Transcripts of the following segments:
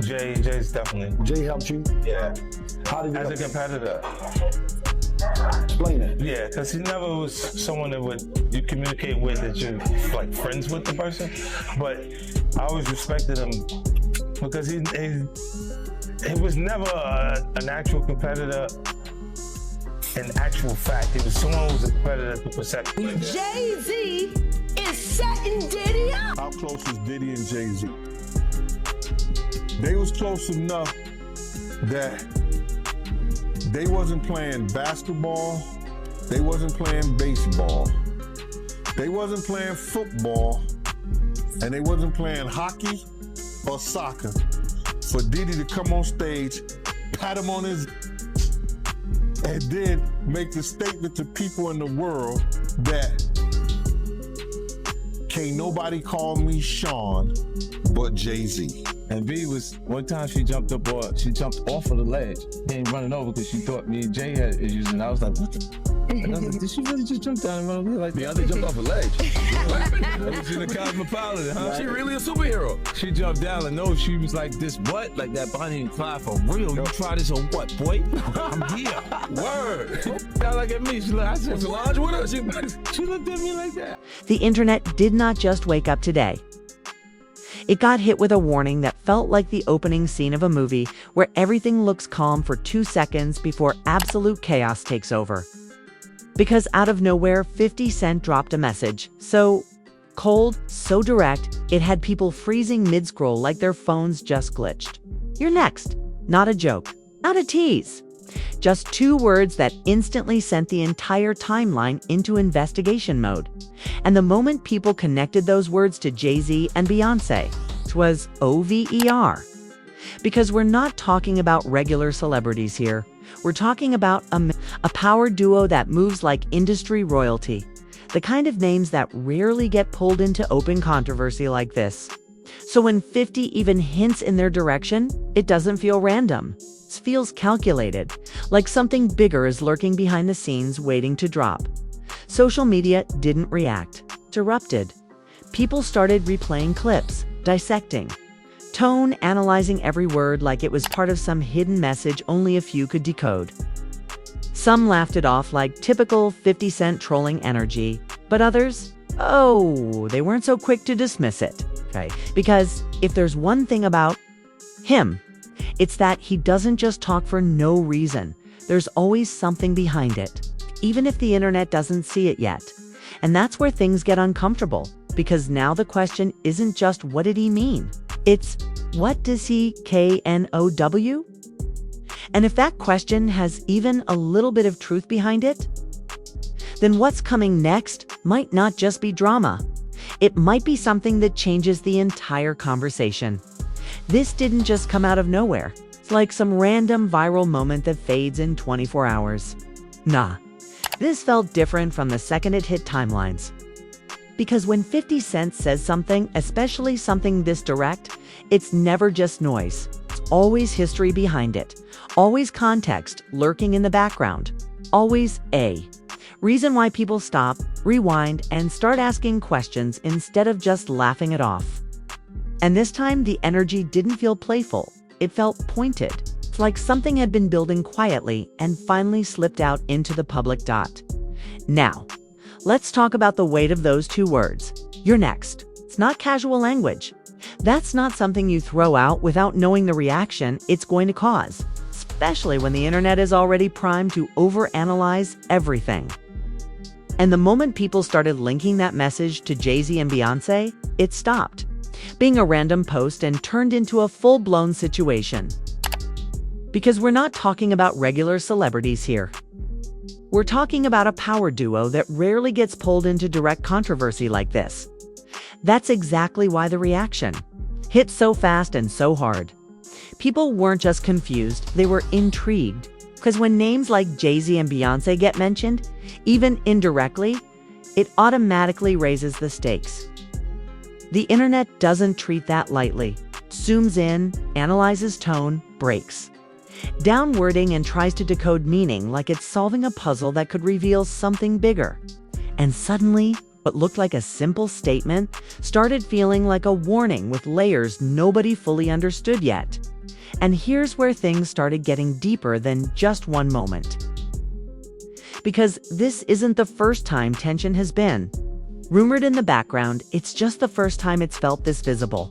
Jay's definitely. Jay helped you? Yeah. How did he As help a you? competitor. Explain it. Yeah, because he never was someone that you communicate with that you're like friends with the person. But I always respected him because he was never an actual competitor in actual fact. He was someone who was a competitor to perception. Jay-Z is setting Diddy up. How close was Diddy and Jay-Z? They was close enough that they wasn't playing basketball, they wasn't playing baseball, they wasn't playing football, and they wasn't playing hockey or soccer for Diddy to come on stage, pat him on his, and then make the statement to people in the world that can't nobody call me Sean but Jay-Z. And B was, one time she jumped off of the ledge. He ain't running over because she thought me and Jay had issues, and I was like, what the? And I was like, did she really just jump down and run over here like that? Beyonce jumped off a ledge. What? Was she the Cosmopolitan, huh? She really a superhero. She jumped down and no, she was like, this what? Like that Bonnie and Clyde for real? You try this on what, boy? I'm here. Word. Y'all look at me. She looked, I said, Was Solange with her? she looked at me like that. The internet did not just wake up today. It got hit with a warning that felt like the opening scene of a movie where everything looks calm for 2 seconds before absolute chaos takes over. Because out of nowhere, 50 Cent dropped a message. So cold, so direct, it had people freezing mid-scroll like their phones just glitched. You're next. Not a joke. Not a tease. Just 2 words that instantly sent the entire timeline into investigation mode. And the moment people connected those words to Jay-Z and Beyoncé, it was OVER. Because we're not talking about regular celebrities here. We're talking about a power duo that moves like industry royalty. The kind of names that rarely get pulled into open controversy like this. So when 50 even hints in their direction, it doesn't feel random. It feels calculated, like something bigger is lurking behind the scenes waiting to drop. Social media didn't react. It erupted. People started replaying clips, dissecting. Tone analyzing every word like it was part of some hidden message only a few could decode. Some laughed it off like typical 50 Cent trolling energy, but others, they weren't so quick to dismiss it. Okay? Because if there's one thing about him, it's that he doesn't just talk for no reason. There's always something behind it, even if the internet doesn't see it yet. And that's where things get uncomfortable, because now the question isn't just what did he mean? It's what does he KNOW? And if that question has even a little bit of truth behind it, then what's coming next might not just be drama. It might be something that changes the entire conversation. This didn't just come out of nowhere. It's like some random viral moment that fades in 24 hours. Nah, this felt different from the second it hit timelines. Because when 50 Cent says something, especially something this direct, it's never just noise. It's always history behind it. Always context lurking in the background. Always a reason why people stop, rewind, and start asking questions instead of just laughing it off. And this time, the energy didn't feel playful. It felt pointed. It's like something had been building quietly and finally slipped out into the public dot. Now, let's talk about the weight of those 2 words. You're next. It's not casual language. That's not something you throw out without knowing the reaction it's going to cause, especially when the internet is already primed to overanalyze everything. And the moment people started linking that message to Jay-Z and Beyoncé, it stopped being a random post and turned into a full-blown situation. Because we're not talking about regular celebrities here. We're talking about a power duo that rarely gets pulled into direct controversy like this. That's exactly why the reaction hit so fast and so hard. People weren't just confused, they were intrigued. Because when names like Jay-Z and Beyoncé get mentioned, even indirectly, it automatically raises the stakes. The internet doesn't treat that lightly. Zooms in, analyzes tone, breaks down wording, and tries to decode meaning like it's solving a puzzle that could reveal something bigger. And suddenly, what looked like a simple statement started feeling like a warning with layers nobody fully understood yet. And here's where things started getting deeper than just one moment. Because this isn't the first time tension has been rumored in the background, it's just the first time it's felt this visible.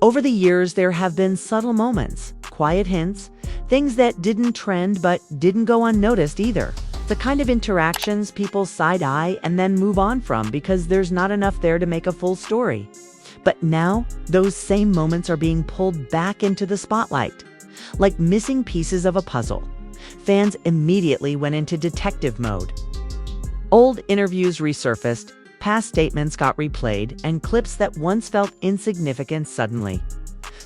Over the years, there have been subtle moments, quiet hints, things that didn't trend but didn't go unnoticed either. The kind of interactions people side-eye and then move on from because there's not enough there to make a full story. But now, those same moments are being pulled back into the spotlight, like missing pieces of a puzzle. Fans immediately went into detective mode. Old interviews resurfaced, past statements got replayed, and clips that once felt insignificant suddenly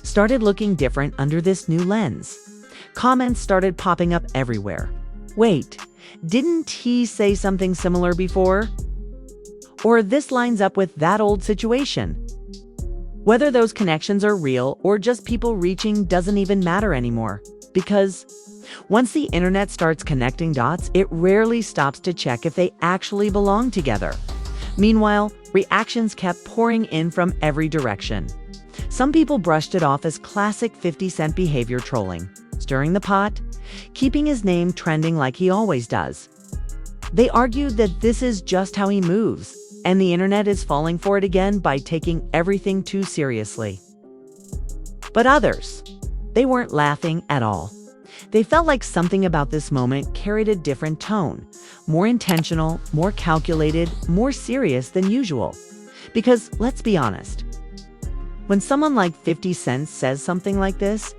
started looking different under this new lens. Comments started popping up everywhere. Wait, didn't he say something similar before? Or this lines up with that old situation. Whether those connections are real or just people reaching doesn't even matter anymore, because once the internet starts connecting dots, it rarely stops to check if they actually belong together. Meanwhile, reactions kept pouring in from every direction. Some people brushed it off as classic 50 Cent behavior trolling, stirring the pot, keeping his name trending like he always does. They argued that this is just how he moves, and the internet is falling for it again by taking everything too seriously. But others, they weren't laughing at all. They felt like something about this moment carried a different tone, more intentional, more calculated, more serious than usual. Because let's be honest, when someone like 50 Cent says something like this,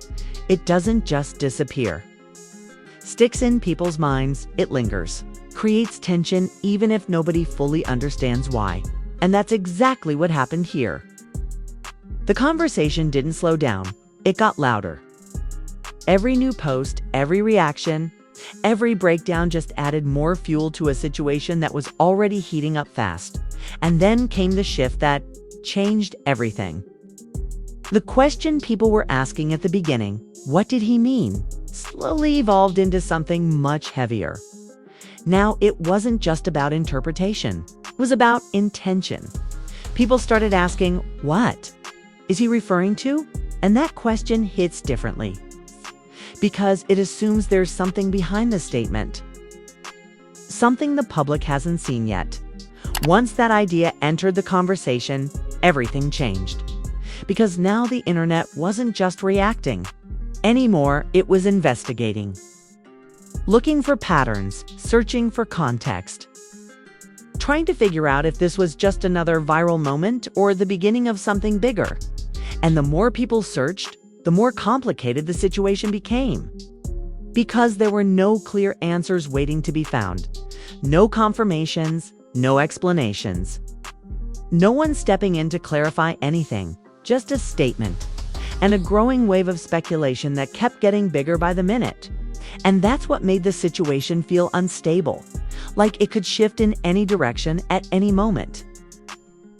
it doesn't just disappear. Sticks in people's minds, it lingers, creates tension even if nobody fully understands why. And that's exactly what happened here. The conversation didn't slow down, it got louder. Every new post, every reaction, every breakdown just added more fuel to a situation that was already heating up fast. And then came the shift that changed everything. The question people were asking at the beginning, what did he mean, slowly evolved into something much heavier. Now, it wasn't just about interpretation. It was about intention. People started asking, what is he referring to? And that question hits differently, because it assumes there's something behind the statement. Something the public hasn't seen yet. Once that idea entered the conversation, everything changed. Because now the internet wasn't just reacting anymore, it was investigating. Looking for patterns, searching for context. Trying to figure out if this was just another viral moment or the beginning of something bigger. And the more people searched, the more complicated the situation became. Because there were no clear answers waiting to be found. No confirmations, no explanations. No one stepping in to clarify anything, just a statement. And a growing wave of speculation that kept getting bigger by the minute. And that's what made the situation feel unstable, like it could shift in any direction at any moment.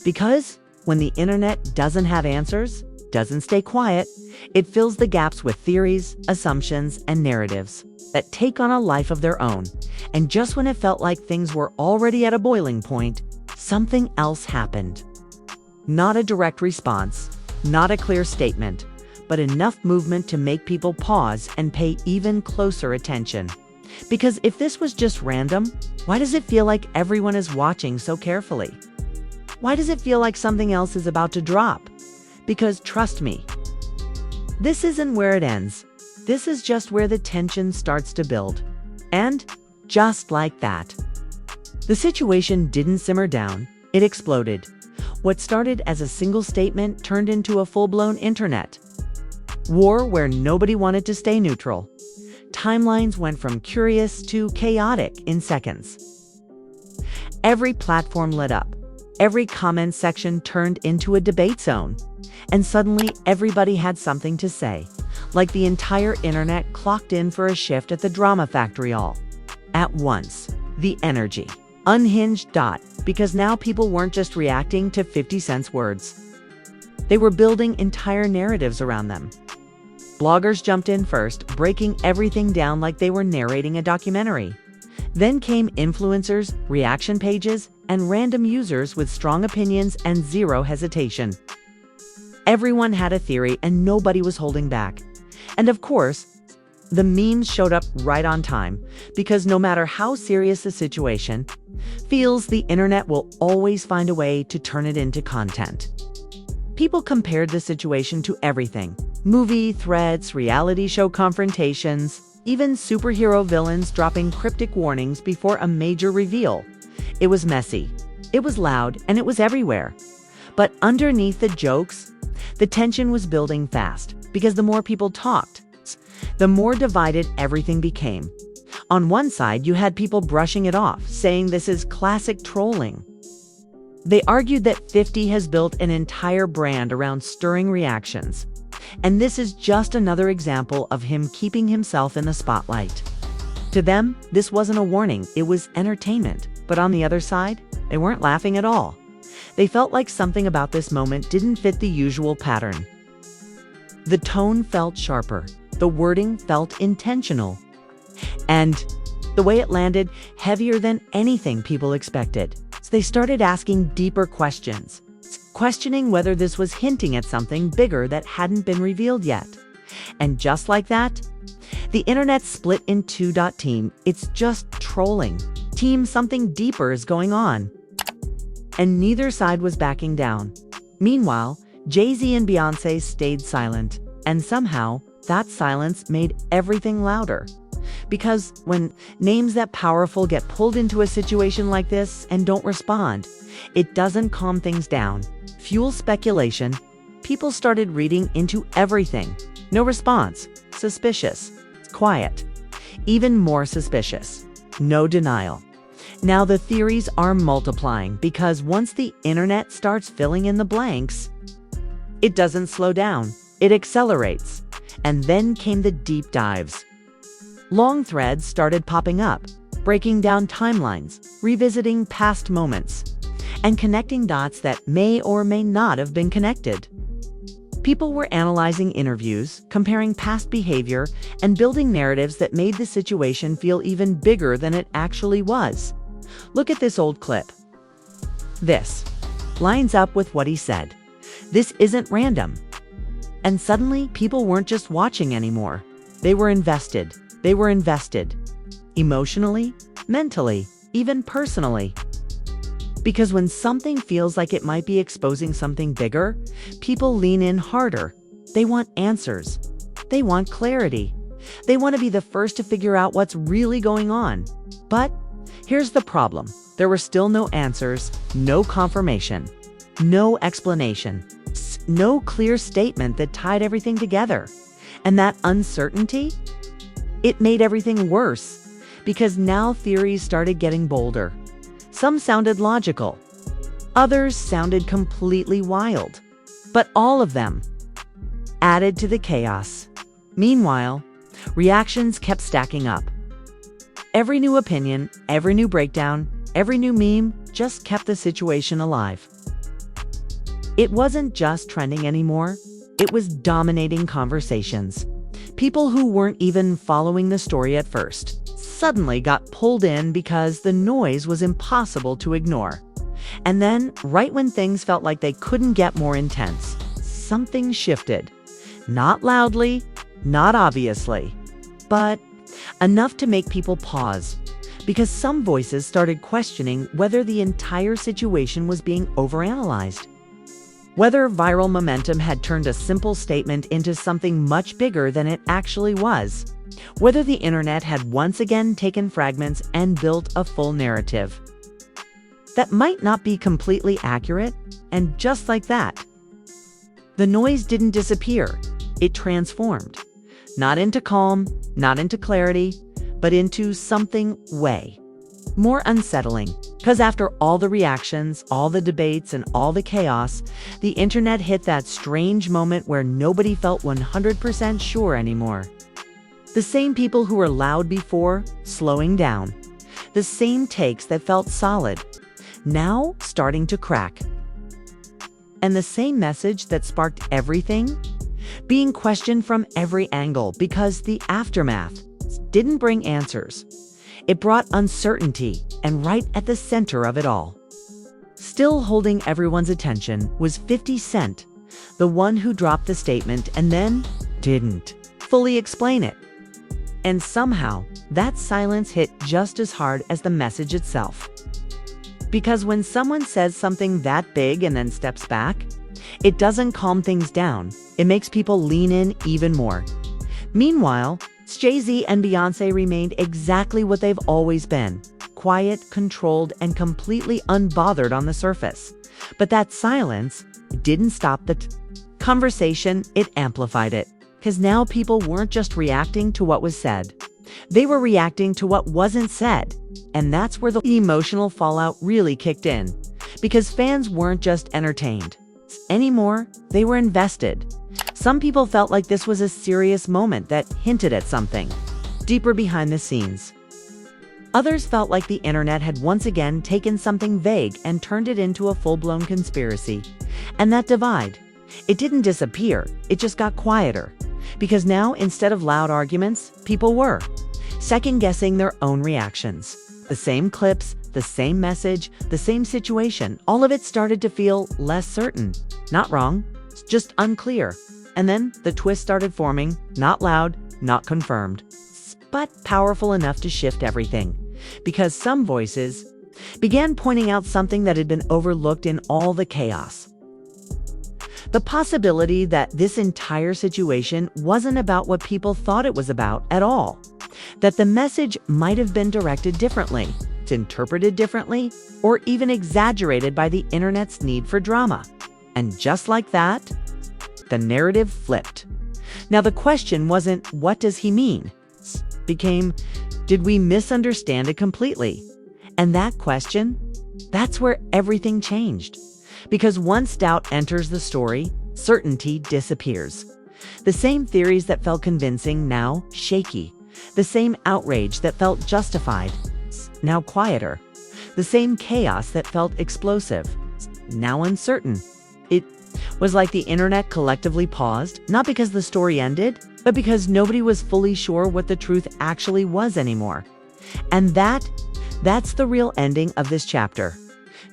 Because when the internet doesn't have answers, doesn't stay quiet, it fills the gaps with theories, assumptions, and narratives that take on a life of their own. And just when it felt like things were already at a boiling point, something else happened. Not a direct response, not a clear statement, but enough movement to make people pause and pay even closer attention. Because if this was just random, why does it feel like everyone is watching so carefully? Why does it feel like something else is about to drop? Because trust me, this isn't where it ends. This is just where the tension starts to build. And just like that, the situation didn't simmer down, it exploded. What started as a single statement turned into a full-blown internet war where nobody wanted to stay neutral. Timelines went from curious to chaotic in seconds. Every platform lit up. Every comment section turned into a debate zone. And suddenly, everybody had something to say, like the entire internet clocked in for a shift at the drama factory all at once. The energy unhinged. Because now people weren't just reacting to 50 Cent's words. They were building entire narratives around them. Bloggers jumped in first, breaking everything down like they were narrating a documentary. Then came influencers, reaction pages, and random users with strong opinions and zero hesitation. Everyone had a theory and nobody was holding back. And of course, the memes showed up right on time, because no matter how serious the situation feels, the internet will always find a way to turn it into content. People compared the situation to everything: movie threats, reality show confrontations, even superhero villains dropping cryptic warnings before a major reveal. It was messy, it was loud, and it was everywhere. But underneath the jokes, the tension was building fast, because the more people talked, the more divided everything became. On one side, you had people brushing it off, saying this is classic trolling. They argued that 50 has built an entire brand around stirring reactions, and this is just another example of him keeping himself in the spotlight. To them, this wasn't a warning, it was entertainment. But on the other side, they weren't laughing at all. They felt like something about this moment didn't fit the usual pattern. The tone felt sharper, the wording felt intentional, and the way it landed, heavier than anything people expected. So they started asking deeper questions, questioning whether this was hinting at something bigger that hadn't been revealed yet. And just like that, the internet split in two. Team, it's just trolling. Team, something deeper is going on. And neither side was backing down. Meanwhile, Jay-Z and Beyoncé stayed silent, and somehow that silence made everything louder. Because when names that powerful get pulled into a situation like this and don't respond, it doesn't calm things down, fuel speculation. People started reading into everything. No response. Suspicious. Quiet. Even more suspicious. No denial. Now the theories are multiplying, because once the internet starts filling in the blanks, it doesn't slow down, it accelerates. And then came the deep dives. Long threads started popping up, breaking down timelines, revisiting past moments, and connecting dots that may or may not have been connected. People were analyzing interviews, comparing past behavior, and building narratives that made the situation feel even bigger than it actually was. Look at this old clip. This lines up with what he said. This isn't random. And suddenly, people weren't just watching anymore. They were invested. They were invested. Emotionally, mentally, even personally. Because when something feels like it might be exposing something bigger, people lean in harder. They want answers. They want clarity. They want to be the first to figure out what's really going on. But here's the problem. There were still no answers, no confirmation, no explanation, no clear statement that tied everything together. And that uncertainty, it made everything worse, because now theories started getting bolder. Some sounded logical, others sounded completely wild, but all of them added to the chaos. Meanwhile, reactions kept stacking up. Every new opinion, every new breakdown, every new meme just kept the situation alive. It wasn't just trending anymore, it was dominating conversations. People who weren't even following the story at first suddenly got pulled in because the noise was impossible to ignore. And then, right when things felt like they couldn't get more intense, something shifted. Not loudly, not obviously, but enough to make people pause, because some voices started questioning whether the entire situation was being overanalyzed. Whether viral momentum had turned a simple statement into something much bigger than it actually was. Whether the internet had once again taken fragments and built a full narrative that might not be completely accurate. And just like that, the noise didn't disappear, it transformed. Not into calm, not into clarity, but into something way more unsettling. Because after all the reactions, all the debates, and all the chaos, the internet hit that strange moment where nobody felt 100% sure anymore. The same people who were loud before, slowing down. The same takes that felt solid, now starting to crack. And the same message that sparked everything, being questioned from every angle, because the aftermath didn't bring answers. It brought uncertainty, and right at the center of it all, Still holding everyone's attention was 50 Cent, the one who dropped the statement and then didn't fully explain it. And somehow, that silence hit just as hard as the message itself. Because when someone says something that big and then steps back, it doesn't calm things down. It makes people lean in even more. Meanwhile, Jay-Z and Beyoncé remained exactly what they've always been: quiet, controlled, and completely unbothered on the surface. But that silence didn't stop the conversation, it amplified it. Because now people weren't just reacting to what was said. They were reacting to what wasn't said. And that's where the emotional fallout really kicked in. Because fans weren't just entertained anymore, they were invested. Some people felt like this was a serious moment that hinted at something deeper behind the scenes. Others felt like the internet had once again taken something vague and turned it into a full-blown conspiracy. And that divide, it didn't disappear, it just got quieter. Because now, instead of loud arguments, people were second-guessing their own reactions. The same clips, the same message, the same situation, all of it started to feel less certain. Not wrong, just unclear. And then the twist started forming, not loud, not confirmed, but powerful enough to shift everything. Because some voices began pointing out something that had been overlooked in all the chaos. The possibility that this entire situation wasn't about what people thought it was about at all. That the message might have been directed differently, interpreted differently, or even exaggerated by the internet's need for drama. And just like that, the narrative flipped. Now the question wasn't, what does he mean? It became, did we misunderstand it completely? And that question, that's where everything changed. Because once doubt enters the story, certainty disappears. The same theories that felt convincing, now shaky. The same outrage that felt justified, now quieter. The same chaos that felt explosive, now uncertain. It was like the internet collectively paused, not because the story ended, but because nobody was fully sure what the truth actually was anymore. And that's the real ending of this chapter.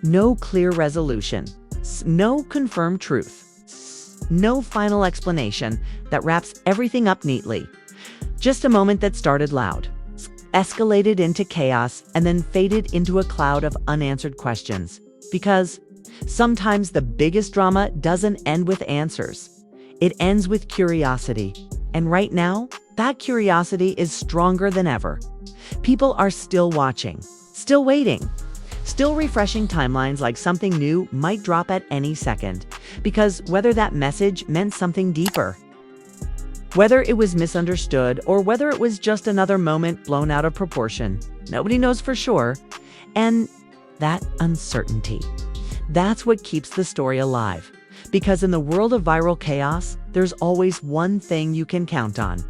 No clear resolution, no confirmed truth, no final explanation that wraps everything up neatly. Just a moment that started loud, escalated into chaos, and then faded into a cloud of unanswered questions. Because sometimes the biggest drama doesn't end with answers. It ends with curiosity. And right now, that curiosity is stronger than ever. People are still watching, still waiting, still refreshing timelines like something new might drop at any second. Because whether that message meant something deeper, whether it was misunderstood, or whether it was just another moment blown out of proportion, nobody knows for sure. And that uncertainty, that's what keeps the story alive. Because in the world of viral chaos, there's always one thing you can count on.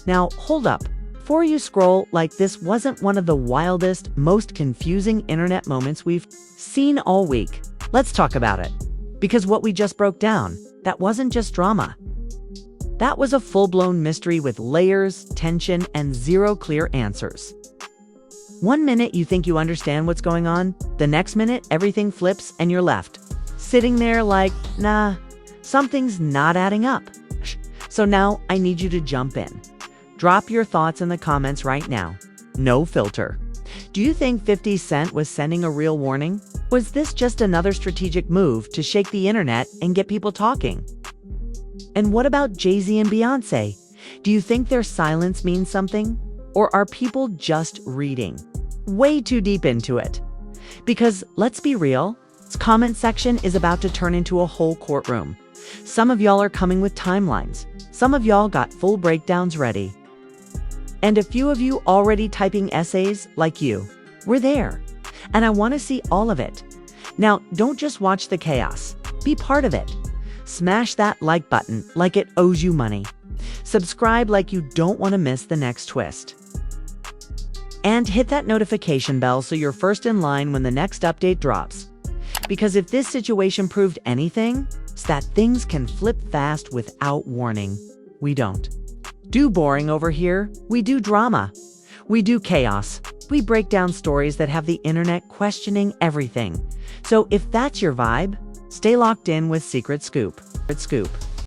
Now, hold up. Before you scroll like this wasn't one of the wildest, most confusing internet moments we've seen all week. Let's talk about it. Because what we just broke down, that wasn't just drama. That was a full-blown mystery with layers, tension, and zero clear answers. One minute you think you understand what's going on, the next minute everything flips and you're left sitting there like, nah, something's not adding up. So now I need you to jump in. Drop your thoughts in the comments right now. No filter. Do you think 50 Cent was sending a real warning? Was this just another strategic move to shake the internet and get people talking? And what about Jay-Z and Beyoncé? Do you think their silence means something? Or are people just reading way too deep into it? Because let's be real, this comment section is about to turn into a whole courtroom. Some of y'all are coming with timelines. Some of y'all got full breakdowns ready. And a few of you already typing essays like you. We're there. And I want to see all of it. Now, don't just watch the chaos. Be part of it. Smash that like button like it owes you money. Subscribe like you don't want to miss the next twist. And hit that notification bell so you're first in line when the next update drops. Because if this situation proved anything, it's that things can flip fast without warning. We don't do boring over here. We do drama. We do chaos. We break down stories that have the internet questioning everything. So if that's your vibe, stay locked in with Secret Scoop.